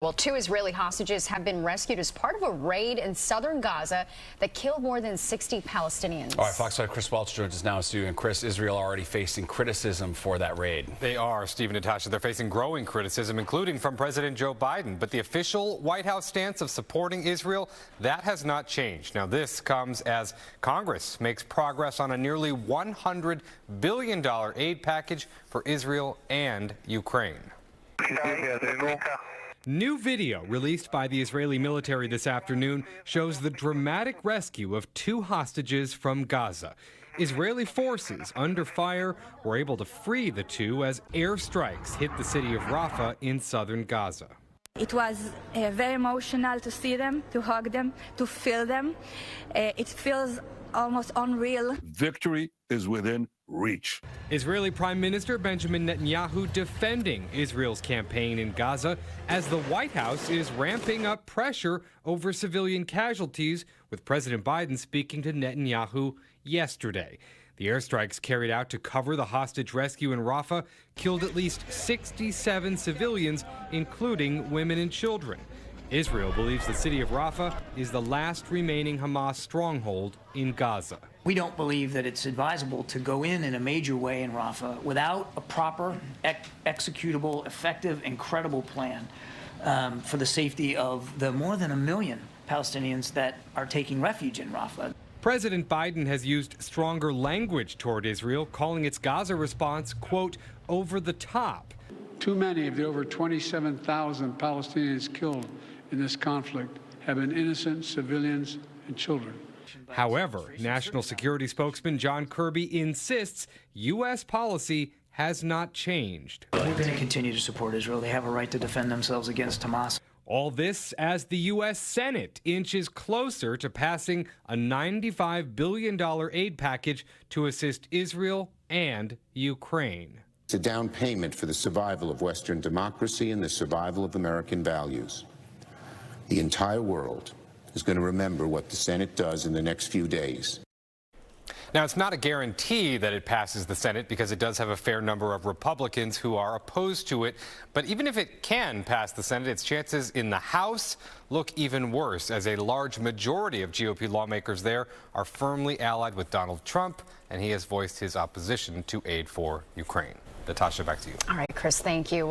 Well, 2 Israeli hostages have been rescued as part of a raid in southern Gaza that killed more than 60 Palestinians. All right, Fox 5 Chris Welch joins us now in studio. And Chris, Israel already facing criticism for that raid. They are, Steve and Natasha. They're facing growing criticism, including from President Joe Biden. But the official White House stance of supporting Israel, that has not changed. Now, this comes as Congress makes progress on a nearly $100 billion aid package for Israel and Ukraine. New video released by the Israeli military this afternoon shows the dramatic rescue of 2 hostages from Gaza. Israeli forces under fire were able to free the 2 as airstrikes hit the city of Rafah in southern Gaza. It was very emotional to see them, to hug them, to feel them. It feels almost unreal. Victory is within reach. Israeli Prime Minister Benjamin Netanyahu defending Israel's campaign in Gaza as the White House is ramping up pressure over civilian casualties, with President Biden speaking to Netanyahu yesterday. The airstrikes carried out to cover the hostage rescue in Rafah killed at least 67 civilians, including women and children. Israel believes the city of Rafah is the last remaining Hamas stronghold in Gaza. We don't believe that it's advisable to go in a major way in Rafah without a proper, executable, effective, and credible plan for the safety of the more than 1 million Palestinians that are taking refuge in Rafah. President Biden has used stronger language toward Israel, calling its Gaza response, quote, over the top. Too many of the over 27,000 Palestinians killed in this conflict have been innocent civilians and children. However, National Security spokesman John Kirby insists U.S. policy has not changed. We're going to continue to support Israel. They have a right to defend themselves against Hamas. All this as the U.S. Senate inches closer to passing a $95 billion aid package to assist Israel and Ukraine. It's a down payment for the survival of Western democracy and the survival of American values. The entire world is going to remember what the Senate does in the next few days. Now, it's not a guarantee that it passes the Senate because it does have a fair number of Republicans who are opposed to it. But even if it can pass the Senate, its chances in the House look even worse, as a large majority of GOP lawmakers there are firmly allied with Donald Trump, and he has voiced his opposition to aid for Ukraine. Natasha, back to you. All right, Chris, thank you.